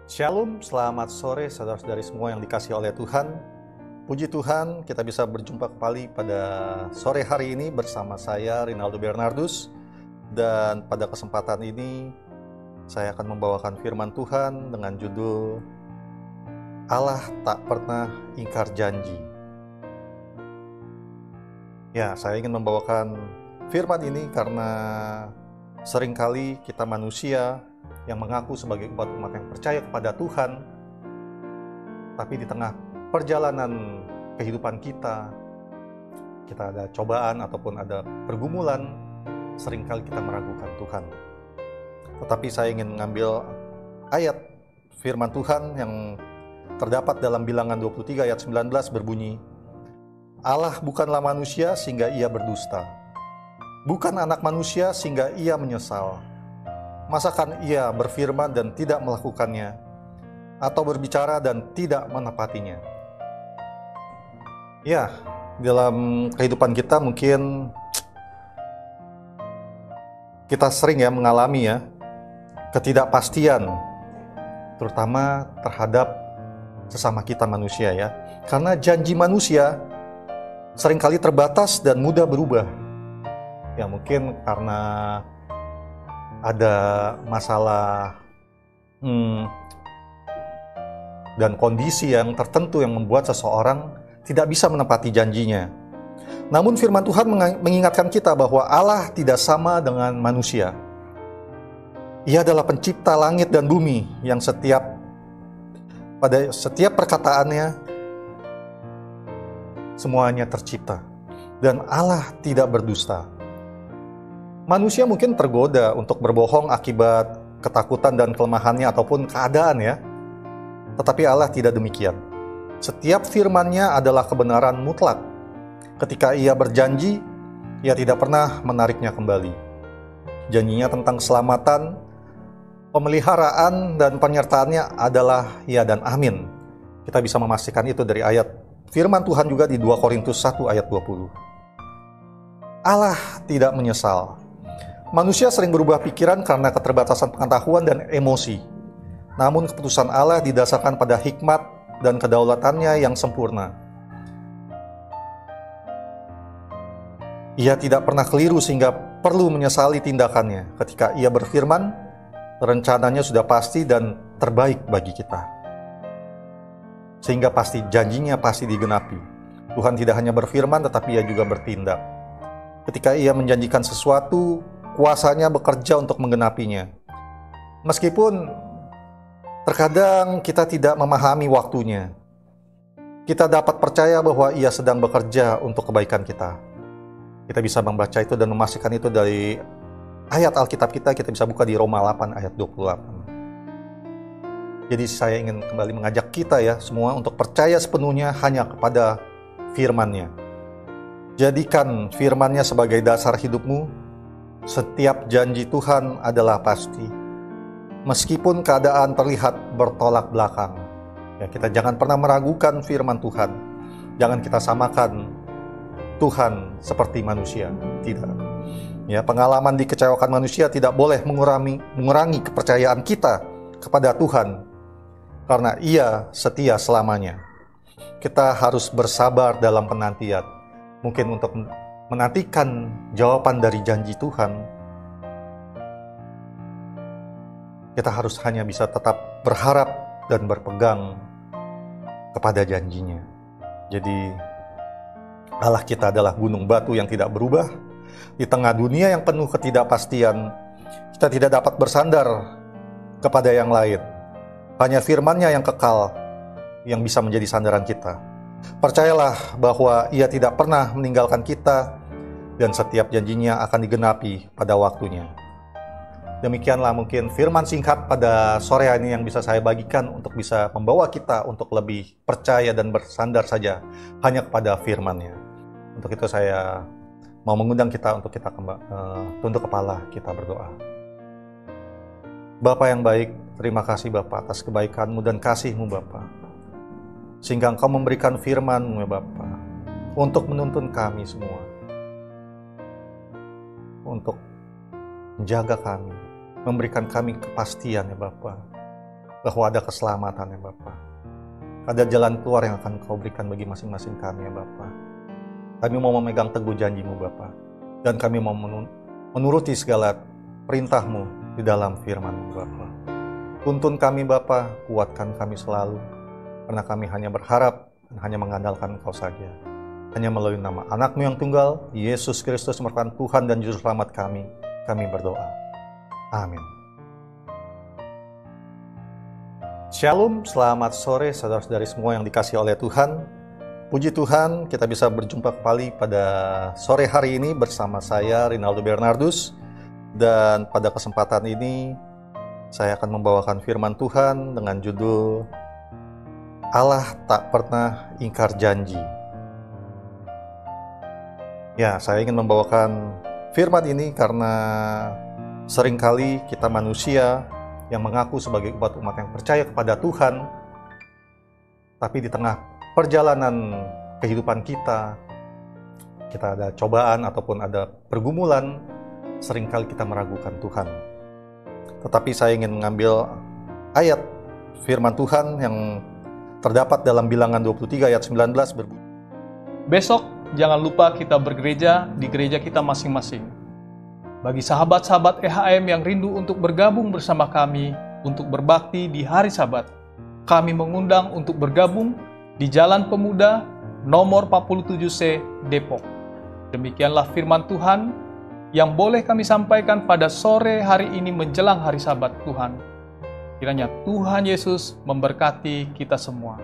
Shalom, selamat sore saudara-saudari semua yang dikasihi oleh Tuhan. Puji Tuhan, kita bisa berjumpa kembali pada sore hari ini bersama saya, Rinaldo Bernardus. Dan pada kesempatan ini, saya akan membawakan firman Tuhan dengan judul Allah tak pernah ingkar janji. Ya, saya ingin membawakan firman ini karena seringkali kita manusia yang mengaku sebagai umat-umat yang percaya kepada Tuhan, tapi di tengah perjalanan kehidupan kita ada cobaan ataupun ada pergumulan, seringkali kita meragukan Tuhan. Tetapi saya ingin mengambil ayat firman Tuhan yang terdapat dalam Bilangan 23 ayat 19 berbunyi, Allah bukanlah manusia sehingga ia berdusta, bukan anak manusia sehingga ia menyesal. Masakan ia berfirman dan tidak melakukannya, atau berbicara dan tidak menepatinya? Ya, dalam kehidupan kita mungkin kita sering mengalami ketidakpastian, terutama terhadap sesama kita manusia ya. Karena janji manusia seringkali terbatas dan mudah berubah. Ya mungkin karena ada masalah dan kondisi yang tertentu yang membuat seseorang tidak bisa menepati janjinya. Namun firman Tuhan mengingatkan kita bahwa Allah tidak sama dengan manusia. Ia adalah pencipta langit dan bumi yang pada setiap perkataannya semuanya tercipta. Dan Allah tidak berdusta. Manusia mungkin tergoda untuk berbohong akibat ketakutan dan kelemahannya ataupun keadaan ya. Tetapi Allah tidak demikian. Setiap firman-Nya adalah kebenaran mutlak. Ketika Ia berjanji, Ia tidak pernah menariknya kembali. Janjinya tentang keselamatan, pemeliharaan dan penyertaannya adalah ya dan amin. Kita bisa memastikan itu dari ayat firman Tuhan juga di 2 Korintus 1 ayat 20. Allah tidak menyesal. Manusia sering berubah pikiran karena keterbatasan pengetahuan dan emosi. Namun keputusan Allah didasarkan pada hikmat dan kedaulatannya yang sempurna. Ia tidak pernah keliru sehingga perlu menyesali tindakannya. Ketika Ia berfirman, rencananya sudah pasti dan terbaik bagi kita. Sehingga pasti janjinya pasti digenapi. Tuhan tidak hanya berfirman tetapi Ia juga bertindak. Ketika Ia menjanjikan sesuatu, kuasa-Nya bekerja untuk menggenapinya. Meskipun terkadang kita tidak memahami waktunya, kita dapat percaya bahwa Ia sedang bekerja untuk kebaikan kita. Kita bisa membaca itu dan memastikan itu dari ayat Alkitab kita bisa buka di Roma 8 ayat 28. Jadi saya ingin kembali mengajak kita semua untuk percaya sepenuhnya hanya kepada firman-Nya. Jadikan firman-Nya sebagai dasar hidupmu. Setiap janji Tuhan adalah pasti. Meskipun keadaan terlihat bertolak belakang. Ya, kita jangan pernah meragukan firman Tuhan. Jangan kita samakan Tuhan seperti manusia. Tidak. Ya, pengalaman dikecewakan manusia tidak boleh mengurangi kepercayaan kita kepada Tuhan. Karena Ia setia selamanya. Kita harus bersabar dalam penantian. Mungkin untuk menantikan jawaban dari janji Tuhan, kita harus hanya bisa tetap berharap dan berpegang kepada janjinya. Jadi Allah kita adalah gunung batu yang tidak berubah. Di tengah dunia yang penuh ketidakpastian, kita tidak dapat bersandar kepada yang lain. Hanya firman-Nya yang kekal yang bisa menjadi sandaran kita. Percayalah bahwa Ia tidak pernah meninggalkan kita dan setiap janjinya akan digenapi pada waktunya. Demikianlah mungkin firman singkat pada sore hari ini yang bisa saya bagikan untuk bisa membawa kita untuk lebih percaya dan bersandar saja hanya kepada firman-Nya. Untuk itu saya mau mengundang kita untuk kita tunduk kepala, kita berdoa. Bapa yang baik, terima kasih Bapa atas kebaikan-Mu dan kasih-Mu Bapa. Sehingga Engkau memberikan firman-Mu ya Bapa untuk menuntun kami semua. Untuk menjaga kami, memberikan kami kepastian ya Bapa. bahwa ada keselamatan ya Bapa. Ada jalan keluar yang akan Kau berikan bagi masing-masing kami ya Bapa. Kami mau memegang teguh janji-Mu Bapa, dan kami mau menuruti segala perintah-Mu di dalam firman-Mu Bapa. Tuntun kami Bapa, kuatkan kami selalu, karena kami hanya berharap dan hanya mengandalkan Engkau saja. Hanya melalui nama anak-Mu yang tunggal, Yesus Kristus merupakan Tuhan dan Juru Selamat kami berdoa. Amin. Shalom, selamat sore saudara-saudari semua yang dikasihi oleh Tuhan. Puji Tuhan, kita bisa berjumpa kembali pada sore hari ini bersama saya, Rinaldo Bernardus. Dan pada kesempatan ini, saya akan membawakan firman Tuhan dengan judul Allah tak pernah ingkar janji. Ya, saya ingin membawakan firman ini karena seringkali kita manusia yang mengaku sebagai umat yang percaya kepada Tuhan, tapi di tengah perjalanan kehidupan kita ada cobaan ataupun ada pergumulan, seringkali kita meragukan Tuhan. Tetapi saya ingin mengambil ayat firman Tuhan yang terdapat dalam Bilangan 23 ayat 19 berbunyi, besok jangan lupa kita bergereja di gereja kita masing-masing. Bagi sahabat-sahabat EHM yang rindu untuk bergabung bersama kami untuk berbakti di hari Sabat, kami mengundang untuk bergabung di Jalan Pemuda nomor 47C Depok. Demikianlah firman Tuhan yang boleh kami sampaikan pada sore hari ini menjelang hari Sabat Tuhan. Kiranya Tuhan Yesus memberkati kita semua.